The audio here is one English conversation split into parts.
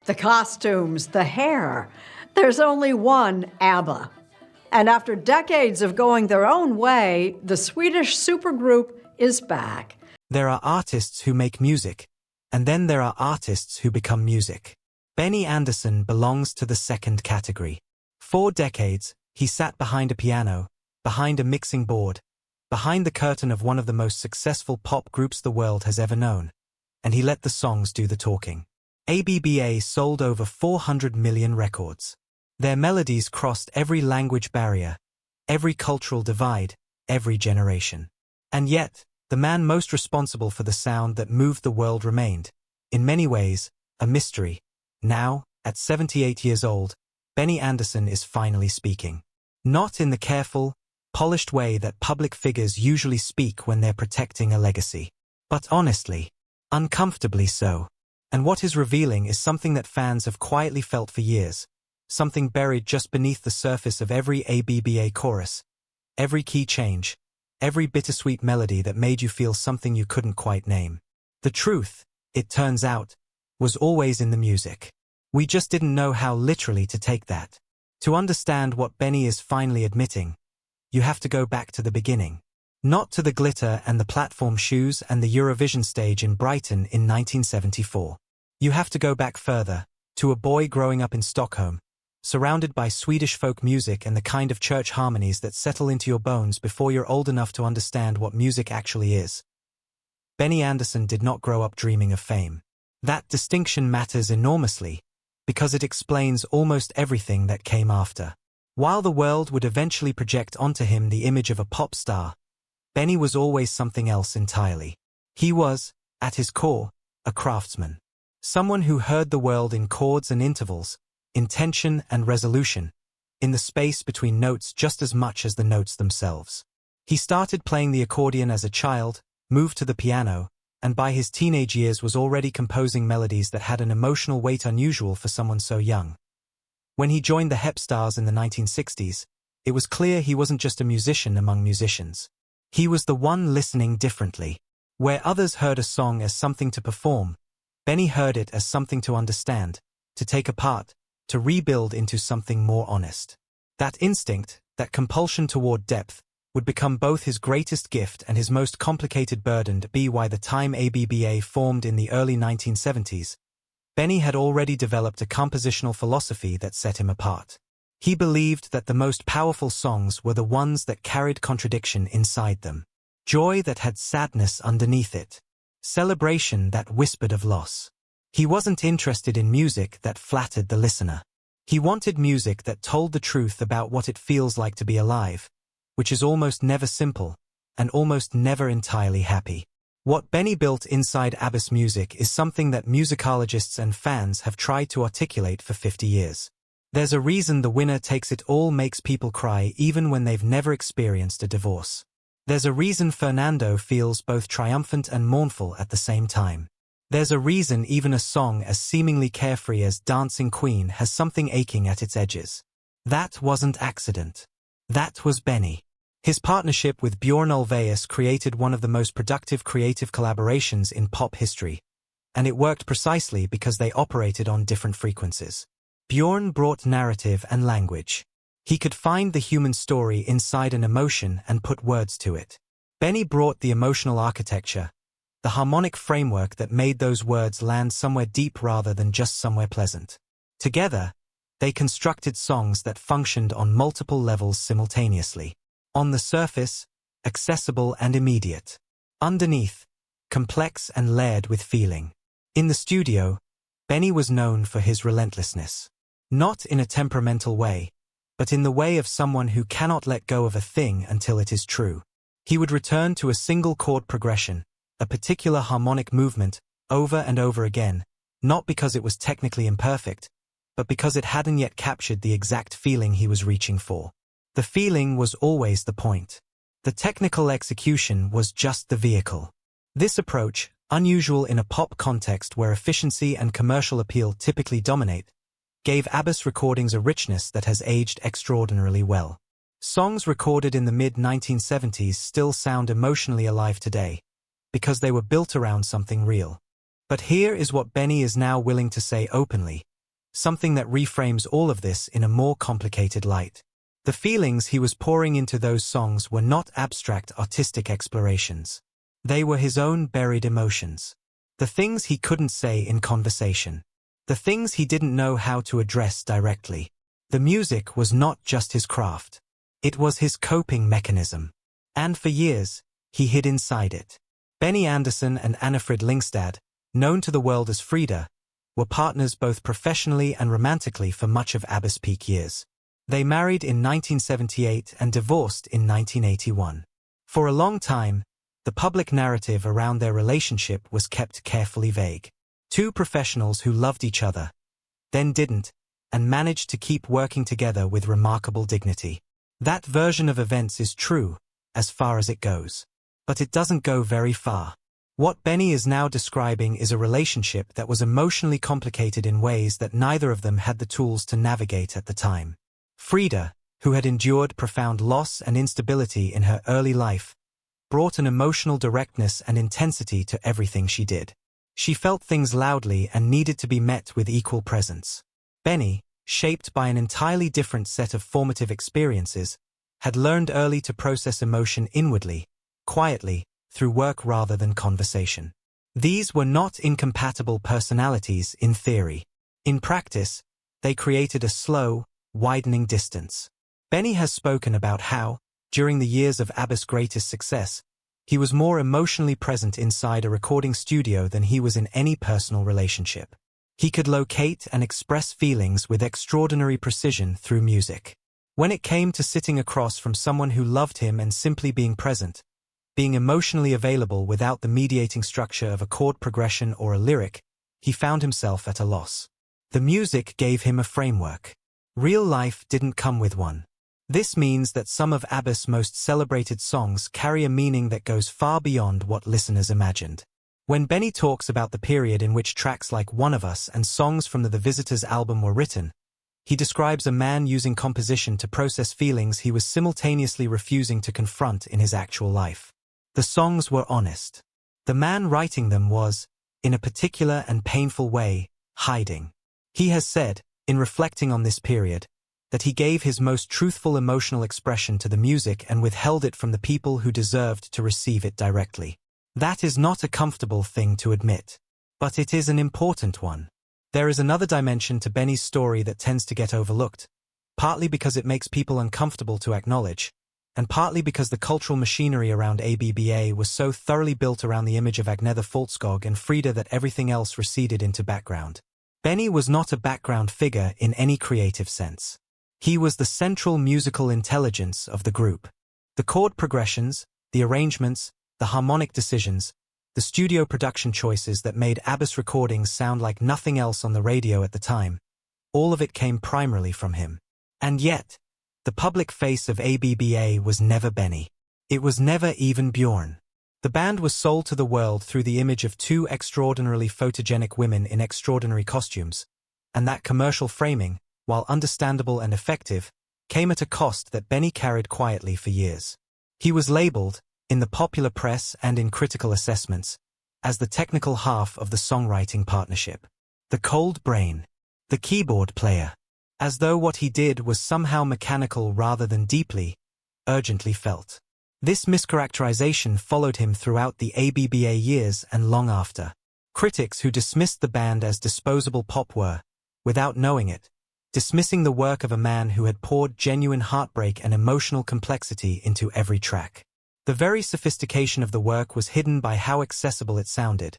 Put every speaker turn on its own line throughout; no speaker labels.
The costumes, the hair. There's only one ABBA. And after decades of going their own way, the Swedish supergroup is back.
There are artists who make music, and then there are artists who become music. Benny Andersson belongs to the second category. For decades, he sat behind a piano, behind a mixing board, behind the curtain of one of the most successful pop groups the world has ever known, and he let the songs do the talking. ABBA sold over 400 million records. Their melodies crossed every language barrier, every cultural divide, every generation. And yet, the man most responsible for the sound that moved the world remained, in many ways, a mystery. Now, at 78 years old, Benny Andersson is finally speaking. Not in the careful, polished way that public figures usually speak when they're protecting a legacy, but honestly, uncomfortably so. And what he's revealing is something that fans have quietly felt for years, something buried just beneath the surface of every ABBA chorus, every key change, every bittersweet melody that made you feel something you couldn't quite name. The truth, it turns out, was always in the music. We just didn't know how literally to take that. To understand what Benny is finally admitting, you have to go back to the beginning. Not to the glitter and the platform shoes and the Eurovision stage in Brighton in 1974. You have to go back further, to a boy growing up in Stockholm, surrounded by Swedish folk music and the kind of church harmonies that settle into your bones before you're old enough to understand what music actually is. Benny Andersson did not grow up dreaming of fame. That distinction matters enormously, because it explains almost everything that came after. While the world would eventually project onto him the image of a pop star, Benny was always something else entirely. He was, at his core, a craftsman. Someone who heard the world in chords and intervals, in tension and resolution, in the space between notes just as much as the notes themselves. He started playing the accordion as a child, moved to the piano, and by his teenage years was already composing melodies that had an emotional weight unusual for someone so young. When he joined the Hep Stars in the 1960s, it was clear he wasn't just a musician among musicians. He was the one listening differently. Where others heard a song as something to perform, Benny heard it as something to understand, to take apart, to rebuild into something more honest. That instinct, that compulsion toward depth, would become both his greatest gift and his most complicated burden. By the time ABBA formed in the early 1970s, Benny had already developed a compositional philosophy that set him apart. He believed that the most powerful songs were the ones that carried contradiction inside them, joy that had sadness underneath it, celebration that whispered of loss. He wasn't interested in music that flattered the listener. He wanted music that told the truth about what it feels like to be alive, which is almost never simple, and almost never entirely happy. What Benny built inside ABBA's music is something that musicologists and fans have tried to articulate for 50 years. There's a reason The Winner Takes It All makes people cry even when they've never experienced a divorce. There's a reason Fernando feels both triumphant and mournful at the same time. There's a reason even a song as seemingly carefree as Dancing Queen has something aching at its edges. That wasn't accident. That was Benny. His partnership with Björn Ulvaeus created one of the most productive creative collaborations in pop history, and it worked precisely because they operated on different frequencies. Björn brought narrative and language. He could find the human story inside an emotion and put words to it. Benny brought the emotional architecture, the harmonic framework that made those words land somewhere deep rather than just somewhere pleasant. Together, they constructed songs that functioned on multiple levels simultaneously. On the surface, accessible and immediate. Underneath, complex and layered with feeling. In the studio, Benny was known for his relentlessness. Not in a temperamental way, but in the way of someone who cannot let go of a thing until it is true. He would return to a single chord progression, a particular harmonic movement, over and over again, not because it was technically imperfect, but because it hadn't yet captured the exact feeling he was reaching for. The feeling was always the point. The technical execution was just the vehicle. This approach, unusual in a pop context where efficiency and commercial appeal typically dominate, gave ABBA's recordings a richness that has aged extraordinarily well. Songs recorded in the mid-1970s still sound emotionally alive today, because they were built around something real. But here is what Benny is now willing to say openly. something that reframes all of this in a more complicated light. The feelings he was pouring into those songs were not abstract artistic explorations. They were his own buried emotions. The things he couldn't say in conversation. The things he didn't know how to address directly. The music was not just his craft. It was his coping mechanism. And for years, he hid inside it. Benny Andersson and Annifrid Lyngstad, known to the world as Frida, were partners both professionally and romantically for much of ABBA's peak years. They married in 1978 and divorced in 1981. For a long time, the public narrative around their relationship was kept carefully vague. Two professionals who loved each other, then didn't, and managed to keep working together with remarkable dignity. That version of events is true, as far as it goes. But it doesn't go very far. What Benny is now describing is a relationship that was emotionally complicated in ways that neither of them had the tools to navigate at the time. Frida, who had endured profound loss and instability in her early life, brought an emotional directness and intensity to everything she did. She felt things loudly and needed to be met with equal presence. Benny, shaped by an entirely different set of formative experiences, had learned early to process emotion inwardly, quietly, through work rather than conversation. These were not incompatible personalities in theory. In practice, they created a slow, widening distance. Benny has spoken about how, during the years of ABBA's greatest success, he was more emotionally present inside a recording studio than he was in any personal relationship. He could locate and express feelings with extraordinary precision through music. When it came to sitting across from someone who loved him and simply being present, being emotionally available without the mediating structure of a chord progression or a lyric, he found himself at a loss. The music gave him a framework. Real life didn't come with one. This means that some of ABBA's most celebrated songs carry a meaning that goes far beyond what listeners imagined. When Benny talks about the period in which tracks like One of Us and songs from the Visitors album were written, he describes a man using composition to process feelings he was simultaneously refusing to confront in his actual life. The songs were honest. The man writing them was, in a particular and painful way, hiding. He has said, in reflecting on this period, that he gave his most truthful emotional expression to the music and withheld it from the people who deserved to receive it directly. That is not a comfortable thing to admit. But it is an important one. There is another dimension to Benny's story that tends to get overlooked, partly because it makes people uncomfortable to acknowledge, and partly because the cultural machinery around ABBA was so thoroughly built around the image of Agnetha Fältskog and Frida that everything else receded into background. Benny was not a background figure in any creative sense. He was the central musical intelligence of the group. The chord progressions, the arrangements, the harmonic decisions, the studio production choices that made ABBA's recordings sound like nothing else on the radio at the time, all of it came primarily from him. And yet, the public face of ABBA was never Benny. It was never even Bjorn. The band was sold to the world through the image of two extraordinarily photogenic women in extraordinary costumes, and that commercial framing, while understandable and effective, came at a cost that Benny carried quietly for years. He was labeled, in the popular press and in critical assessments, as the technical half of the songwriting partnership. The cold brain. The keyboard player. As though what he did was somehow mechanical rather than deeply, urgently felt. This mischaracterization followed him throughout the ABBA years and long after. Critics who dismissed the band as disposable pop were, without knowing it, dismissing the work of a man who had poured genuine heartbreak and emotional complexity into every track. The very sophistication of the work was hidden by how accessible it sounded,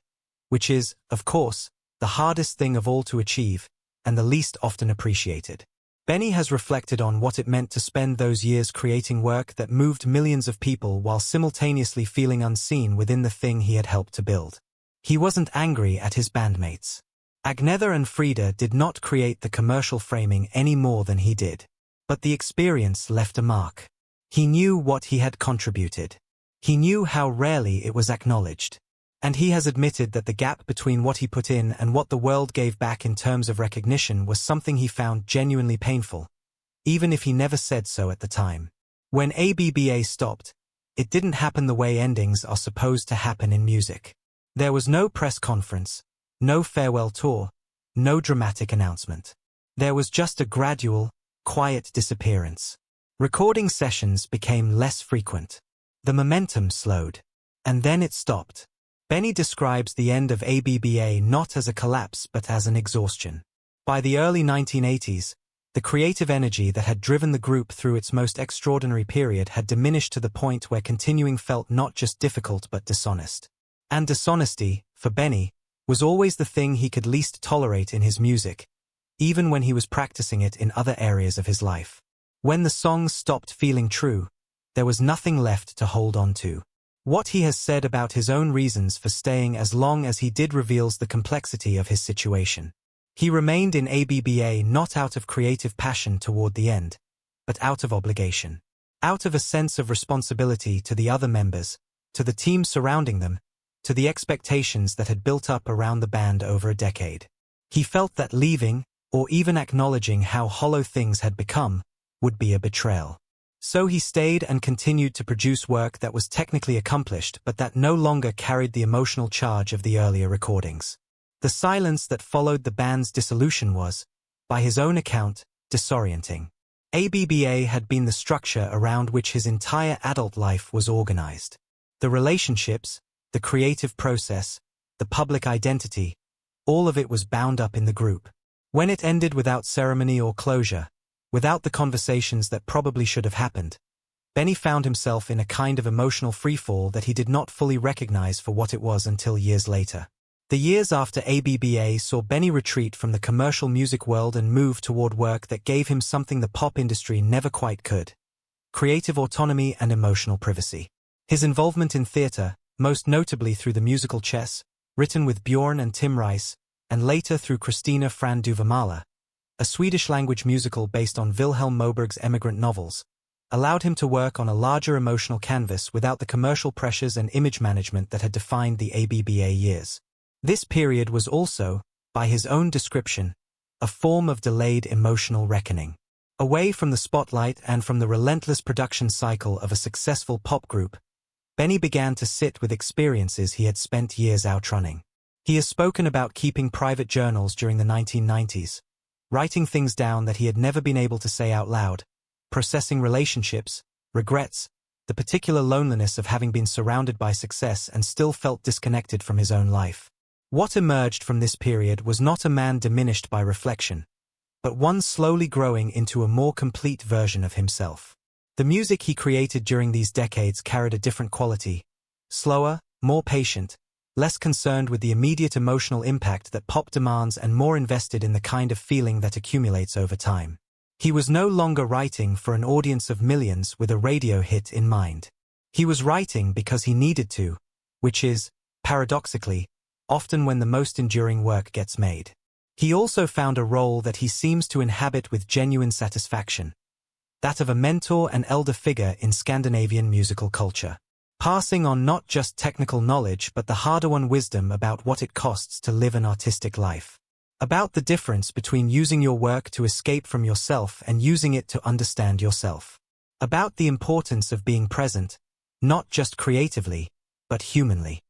which is, of course, the hardest thing of all to achieve, and the least often appreciated. Benny has reflected on what it meant to spend those years creating work that moved millions of people while simultaneously feeling unseen within the thing he had helped to build. He wasn't angry at his bandmates. Agnetha and Frida did not create the commercial framing any more than he did. But the experience left a mark. He knew what he had contributed. He knew how rarely it was acknowledged. And he has admitted that the gap between what he put in and what the world gave back in terms of recognition was something he found genuinely painful, even if he never said so at the time. When ABBA stopped, it didn't happen the way endings are supposed to happen in music. There was no press conference, no farewell tour, no dramatic announcement. There was just a gradual, quiet disappearance. Recording sessions became less frequent. The momentum slowed. And then it stopped. Benny describes the end of ABBA not as a collapse but as an exhaustion. By the early 1980s, the creative energy that had driven the group through its most extraordinary period had diminished to the point where continuing felt not just difficult but dishonest. And dishonesty, for Benny, was always the thing he could least tolerate in his music, even when he was practicing it in other areas of his life. When the songs stopped feeling true, there was nothing left to hold on to. What he has said about his own reasons for staying as long as he did reveals the complexity of his situation. He remained in ABBA not out of creative passion toward the end, but out of obligation. Out of a sense of responsibility to the other members, to the team surrounding them, to the expectations that had built up around the band over a decade. He felt that leaving, or even acknowledging how hollow things had become, would be a betrayal. So he stayed and continued to produce work that was technically accomplished but that no longer carried the emotional charge of the earlier recordings. The silence that followed the band's dissolution was, by his own account, disorienting. ABBA had been the structure around which his entire adult life was organized. The relationships, the creative process, the public identity, all of it was bound up in the group. When it ended without ceremony or closure, without the conversations that probably should have happened, Benny found himself in a kind of emotional freefall that he did not fully recognize for what it was until years later. The years after ABBA saw Benny retreat from the commercial music world and move toward work that gave him something the pop industry never quite could: creative autonomy and emotional privacy. His involvement in theater, most notably through the musical Chess, written with Bjorn and Tim Rice, and later through Kristina Fran Duvemåla, a Swedish-language musical based on Vilhelm Moberg's emigrant novels, allowed him to work on a larger emotional canvas without the commercial pressures and image management that had defined the ABBA years. This period was also, by his own description, a form of delayed emotional reckoning. Away from the spotlight and from the relentless production cycle of a successful pop group, Benny began to sit with experiences he had spent years outrunning. He has spoken about keeping private journals during the 1990s, writing things down that he had never been able to say out loud, processing relationships, regrets, the particular loneliness of having been surrounded by success and still felt disconnected from his own life. What emerged from this period was not a man diminished by reflection, but one slowly growing into a more complete version of himself. The music he created during these decades carried a different quality: slower, more patient, less concerned with the immediate emotional impact that pop demands and more invested in the kind of feeling that accumulates over time. He was no longer writing for an audience of millions with a radio hit in mind. He was writing because he needed to, which is, paradoxically, often when the most enduring work gets made. He also found a role that he seems to inhabit with genuine satisfaction: that of a mentor and elder figure in Scandinavian musical culture, passing on not just technical knowledge but the harder-won wisdom about what it costs to live an artistic life, about the difference between using your work to escape from yourself and using it to understand yourself, about the importance of being present, not just creatively, but humanly.